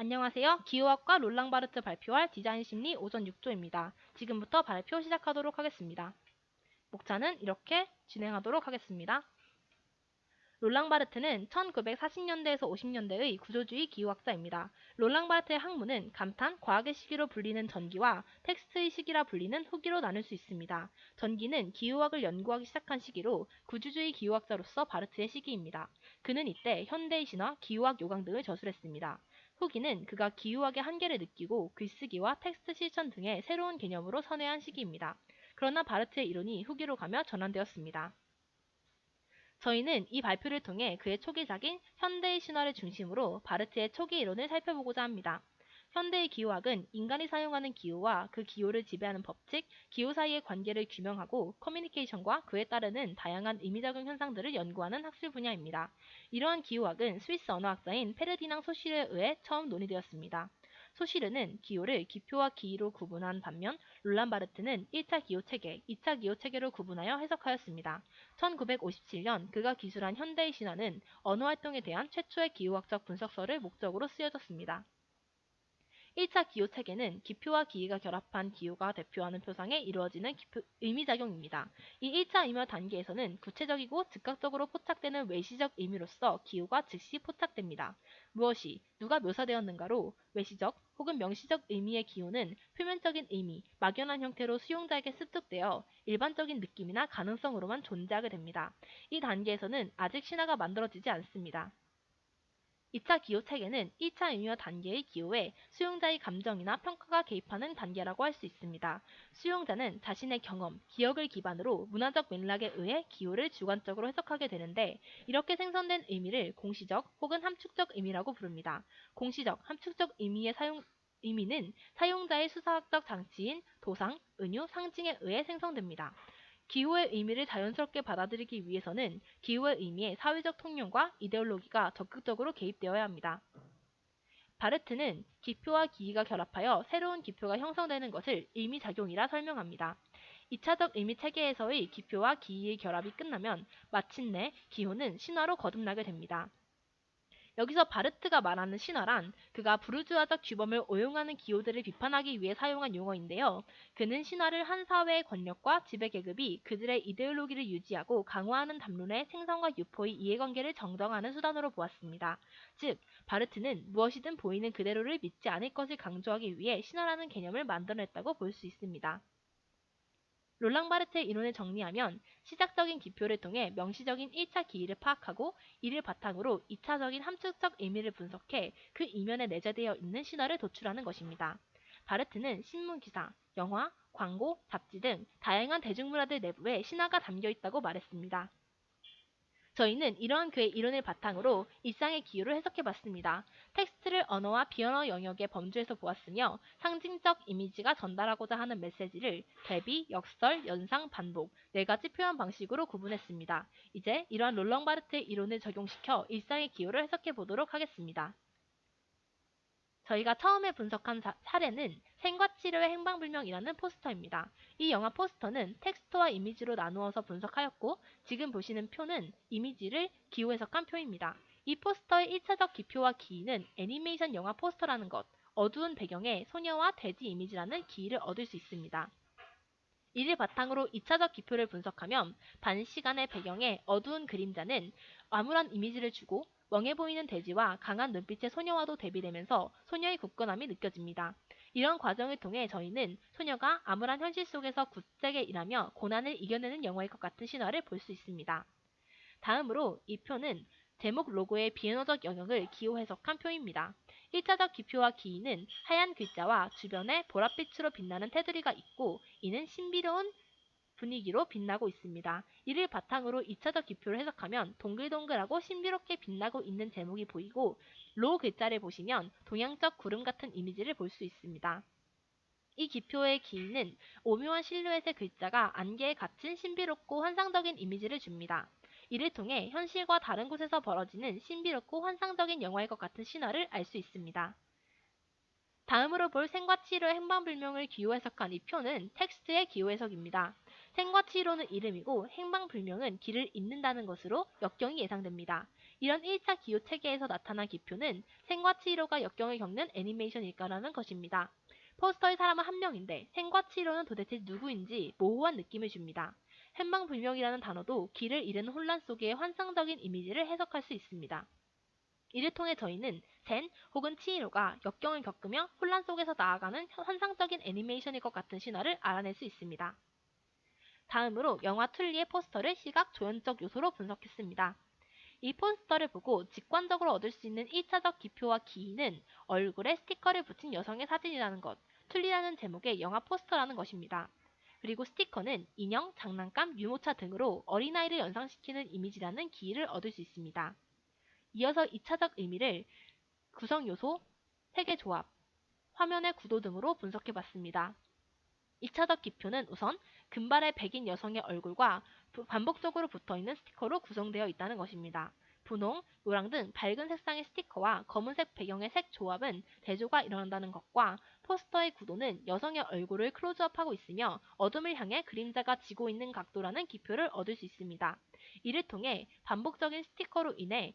안녕하세요. 기호학과 롤랑바르트 발표할 디자인 심리 오전 6조입니다. 지금부터 발표 시작하도록 하겠습니다. 목차는 이렇게 진행하도록 하겠습니다. 롤랑바르트는 1940년대에서 50년대의 구조주의 기호학자입니다. 롤랑바르트의 학문은 감탄, 과학의 시기로 불리는 전기와 텍스트의 시기라 불리는 후기로 나눌 수 있습니다. 전기는 기호학을 연구하기 시작한 시기로 구조주의 기호학자로서 바르트의 시기입니다. 그는 이때 현대의 신화, 기호학 요강 등을 저술했습니다. 후기는 그가 기호학의 한계를 느끼고 글쓰기와 텍스트 실천 등의 새로운 개념으로 선회한 시기입니다. 그러나 바르트의 이론이 후기로 가며 전환되었습니다. 저희는 이 발표를 통해 그의 초기작인 현대의 신화를 중심으로 바르트의 초기 이론을 살펴보고자 합니다. 현대의 기호학은 인간이 사용하는 기호와 그 기호를 지배하는 법칙, 기호 사이의 관계를 규명하고 커뮤니케이션과 그에 따르는 다양한 의미작용 현상들을 연구하는 학술 분야입니다. 이러한 기호학은 스위스 언어학자인 페르디낭 소시르에 의해 처음 논의되었습니다. 소시르는 기호를 기표와 기의로 구분한 반면 롤란 바르트는 1차 기호 체계, 2차 기호 체계로 구분하여 해석하였습니다. 1957년 그가 기술한 현대의 신화는 언어활동에 대한 최초의 기호학적 분석서를 목적으로 쓰여졌습니다. 1차 기호 체계는 기표와 기의가 결합한 기호가 대표하는 표상에 이루어지는 의미작용입니다. 이 1차 의미 단계에서는 구체적이고 즉각적으로 포착되는 외시적 의미로서 기호가 즉시 포착됩니다. 무엇이, 누가 묘사되었는가로 외시적 혹은 명시적 의미의 기호는 표면적인 의미, 막연한 형태로 수용자에게 습득되어 일반적인 느낌이나 가능성으로만 존재하게 됩니다. 이 단계에서는 아직 신화가 만들어지지 않습니다. 2차 기호 체계는 1차 의미와 단계의 기호에 수용자의 감정이나 평가가 개입하는 단계라고 할 수 있습니다. 수용자는 자신의 경험, 기억을 기반으로 문화적 맥락에 의해 기호를 주관적으로 해석하게 되는데 이렇게 생성된 의미를 공시적 혹은 함축적 의미라고 부릅니다. 공시적, 함축적 의미는 사용자의 수사학적 장치인 도상, 은유, 상징에 의해 생성됩니다. 기호의 의미를 자연스럽게 받아들이기 위해서는 기호의 의미에 사회적 통념과 이데올로기가 적극적으로 개입되어야 합니다. 바르트는 기표와 기의가 결합하여 새로운 기표가 형성되는 것을 의미작용이라 설명합니다. 2차적 의미 체계에서의 기표와 기의의 결합이 끝나면 마침내 기호는 신화로 거듭나게 됩니다. 여기서 바르트가 말하는 신화란 그가 부르주아적 규범을 오용하는 기호들을 비판하기 위해 사용한 용어인데요. 그는 신화를 한 사회의 권력과 지배계급이 그들의 이데올로기를 유지하고 강화하는 담론의 생성과 유포의 이해관계를 정정하는 수단으로 보았습니다. 즉, 바르트는 무엇이든 보이는 그대로를 믿지 않을 것을 강조하기 위해 신화라는 개념을 만들어냈다고 볼 수 있습니다. 롤랑 바르트의 이론을 정리하면 시작적인 기표를 통해 명시적인 1차 기의를 파악하고 이를 바탕으로 2차적인 함축적 의미를 분석해 그 이면에 내재되어 있는 신화를 도출하는 것입니다. 바르트는 신문기사, 영화, 광고, 잡지 등 다양한 대중문화들 내부에 신화가 담겨 있다고 말했습니다. 저희는 이러한 그의 이론을 바탕으로 일상의 기호를 해석해봤습니다. 텍스트를 언어와 비언어 영역의 범주에서 보았으며 상징적 이미지가 전달하고자 하는 메시지를 대비, 역설, 연상, 반복 4가지 표현 방식으로 구분했습니다. 이제 이러한 롤렁바르트의 이론을 적용시켜 일상의 기호를 해석해보도록 하겠습니다. 저희가 처음에 분석한 사례는 생과 치료의 행방불명이라는 포스터입니다. 이 영화 포스터는 텍스트와 이미지로 나누어서 분석하였고 지금 보시는 표는 이미지를 기호 해석한 표입니다. 이 포스터의 1차적 기표와 기의는 애니메이션 영화 포스터라는 것, 어두운 배경에 소녀와 돼지 이미지라는 기의를 얻을 수 있습니다. 이를 바탕으로 2차적 기표를 분석하면 단시간의 배경에 어두운 그림자는 암울한 이미지를 주고 멍해 보이는 돼지와 강한 눈빛의 소녀와도 대비되면서 소녀의 굳건함이 느껴집니다. 이런 과정을 통해 저희는 소녀가 암울한 현실 속에서 굳세게 일하며 고난을 이겨내는 영화일 것 같은 신화를 볼 수 있습니다. 다음으로 이 표는 제목 로고의 비언어적 영역을 기호 해석한 표입니다. 1차적 기표와 기의는 하얀 글자와 주변에 보랏빛으로 빛나는 테두리가 있고 이는 신비로운 분위기로 빛나고 있습니다. 이를 바탕으로 2차적 기표를 해석하면 동글동글하고 신비롭게 빛나고 있는 제목이 보이고 로 글자를 보시면 동양적 구름 같은 이미지를 볼 수 있습니다. 이 기표의 기의는 오묘한 실루엣의 글자가 안개에 갇힌 신비롭고 환상적인 이미지를 줍니다. 이를 통해 현실과 다른 곳에서 벌어지는 신비롭고 환상적인 영화일 것 같은 신화를 알 수 있습니다. 다음으로 볼 생과 치료의 행방불명을 기호 해석한 이 표는 텍스트의 기호 해석입니다. 생과 치료는 이름이고 행방불명은 길을 잇는다는 것으로 역경이 예상됩니다. 이런 1차 기호 체계에서 나타난 기표는 생과 치히로가 역경을 겪는 애니메이션일까라는 것입니다. 포스터의 사람은 한 명인데 생과 치히로는 도대체 누구인지 모호한 느낌을 줍니다. 행방불명이라는 단어도 길을 잃은 혼란 속의 환상적인 이미지를 해석할 수 있습니다. 이를 통해 저희는 센 혹은 치히로가 역경을 겪으며 혼란 속에서 나아가는 환상적인 애니메이션일 것 같은 신화를 알아낼 수 있습니다. 다음으로 영화 툴리의 포스터를 시각 조연적 요소로 분석했습니다. 이 포스터를 보고 직관적으로 얻을 수 있는 1차적 기표와 기인은 얼굴에 스티커를 붙인 여성의 사진이라는 것, 툴리라는 제목의 영화 포스터라는 것입니다. 그리고 스티커는 인형, 장난감, 유모차 등으로 어린아이를 연상시키는 이미지라는 기의를 얻을 수 있습니다. 이어서 2차적 의미를 구성 요소, 색의 조합, 화면의 구도 등으로 분석해봤습니다. 2차적 기표는 우선 금발의 백인 여성의 얼굴과 반복적으로 붙어있는 스티커로 구성되어 있다는 것입니다. 분홍, 노랑 등 밝은 색상의 스티커와 검은색 배경의 색 조합은 대조가 일어난다는 것과 포스터의 구도는 여성의 얼굴을 클로즈업하고 있으며 어둠을 향해 그림자가 지고 있는 각도라는 기표를 얻을 수 있습니다. 이를 통해 반복적인 스티커로 인해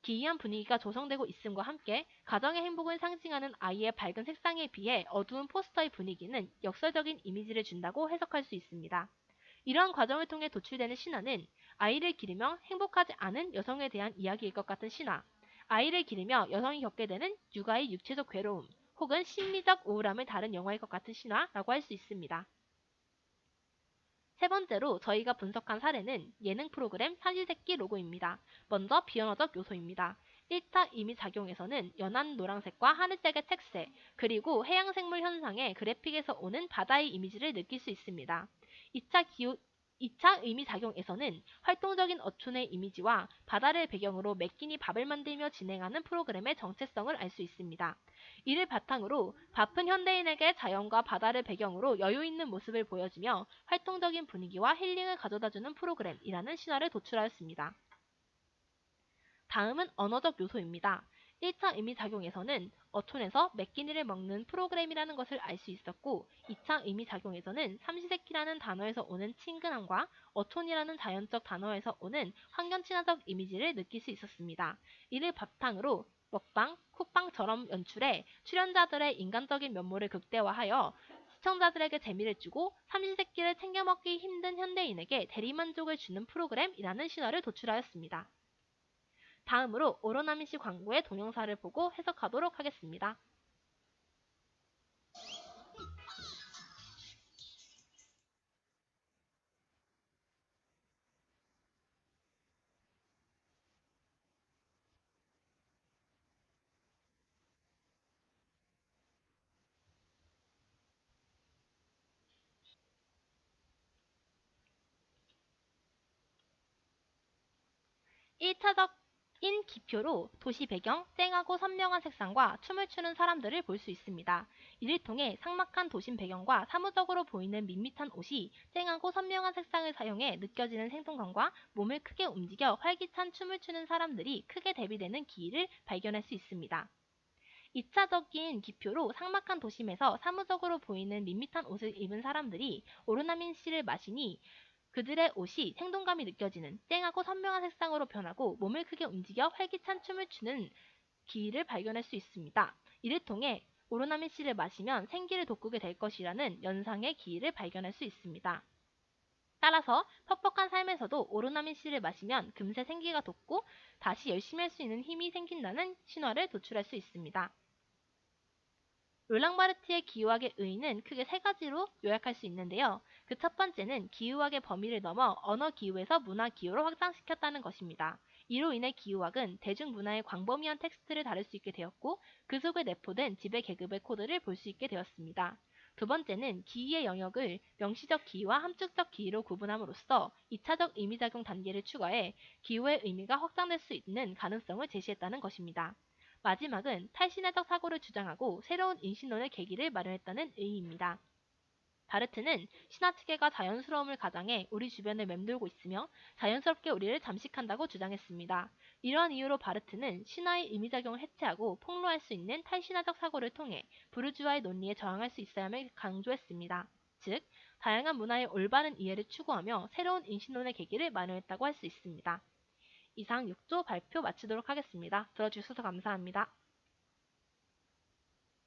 기이한 분위기가 조성되고 있음과 함께 가정의 행복을 상징하는 아이의 밝은 색상에 비해 어두운 포스터의 분위기는 역설적인 이미지를 준다고 해석할 수 있습니다. 이러한 과정을 통해 도출되는 신화는 아이를 기르며 행복하지 않은 여성에 대한 이야기일 것 같은 신화, 아이를 기르며 여성이 겪게 되는 육아의 육체적 괴로움, 혹은 심리적 우울함을 다룬 영화일 것 같은 신화라고 할 수 있습니다. 세 번째로 저희가 분석한 사례는 예능 프로그램 삼시세끼 로고입니다. 먼저 비언어적 요소입니다. 1차 이미작용에서는 연한 노란색과 하늘색의 색색, 그리고 해양생물 현상의 그래픽에서 오는 바다의 이미지를 느낄 수 있습니다. 2차 의미작용에서는 활동적인 어촌의 이미지와 바다를 배경으로 매끼니 밥을 만들며 진행하는 프로그램의 정체성을 알 수 있습니다. 이를 바탕으로 바쁜 현대인에게 자연과 바다를 배경으로 여유 있는 모습을 보여주며 활동적인 분위기와 힐링을 가져다주는 프로그램이라는 신화를 도출하였습니다. 다음은 언어적 요소입니다. 1차 의미작용에서는 어촌에서 매끼니를 먹는 프로그램이라는 것을 알 수 있었고 2차 의미작용에서는 삼시세끼라는 단어에서 오는 친근함과 어촌이라는 자연적 단어에서 오는 환경 친화적 이미지를 느낄 수 있었습니다. 이를 바탕으로 먹방, 쿡방처럼 연출해 출연자들의 인간적인 면모를 극대화하여 시청자들에게 재미를 주고 삼시세끼를 챙겨 먹기 힘든 현대인에게 대리만족을 주는 프로그램이라는 신화를 도출하였습니다. 다음으로 오로나미시 광고의 동영상을 보고 해석하도록 하겠습니다. 1차적인 기표로 도시 배경, 쨍하고 선명한 색상과 춤을 추는 사람들을 볼 수 있습니다. 이를 통해 삭막한 도심 배경과 사무적으로 보이는 밋밋한 옷이 쨍하고 선명한 색상을 사용해 느껴지는 생동감과 몸을 크게 움직여 활기찬 춤을 추는 사람들이 크게 대비되는 기의를 발견할 수 있습니다. 2차적인 기표로 삭막한 도심에서 사무적으로 보이는 밋밋한 옷을 입은 사람들이 오로나민 씨를 마시니 그들의 옷이 생동감이 느껴지는 쨍하고 선명한 색상으로 변하고 몸을 크게 움직여 활기찬 춤을 추는 기의를 발견할 수 있습니다. 이를 통해 오로나민 씨를 마시면 생기를 돋구게 될 것이라는 연상의 기의를 발견할 수 있습니다. 따라서 퍽퍽한 삶에서도 오로나민 씨를 마시면 금세 생기가 돋고 다시 열심히 할 수 있는 힘이 생긴다는 신화를 도출할 수 있습니다. 롤랑바르트의 기후학의 의의는 크게 세 가지로 요약할 수 있는데요. 그 첫 번째는 기후학의 범위를 넘어 언어 기후에서 문화 기후로 확장시켰다는 것입니다. 이로 인해 기후학은 대중문화의 광범위한 텍스트를 다룰 수 있게 되었고 그 속에 내포된 지배 계급의 코드를 볼 수 있게 되었습니다. 두 번째는 기의의 영역을 명시적 기의와 함축적 기의로 구분함으로써 2차적 의미작용 단계를 추가해 기후의 의미가 확장될 수 있는 가능성을 제시했다는 것입니다. 마지막은 탈신화적 사고를 주장하고 새로운 인신론의 계기를 마련했다는 의의입니다. 바르트는 신화체계가 자연스러움을 가장해 우리 주변을 맴돌고 있으며 자연스럽게 우리를 잠식한다고 주장했습니다. 이러한 이유로 바르트는 신화의 의미작용을 해체하고 폭로할 수 있는 탈신화적 사고를 통해 부르주아의 논리에 저항할 수 있어야 함을 강조했습니다. 즉, 다양한 문화의 올바른 이해를 추구하며 새로운 인신론의 계기를 마련했다고 할 수 있습니다. 이상 6조 발표 마치도록 하겠습니다. 들어주셔서 감사합니다.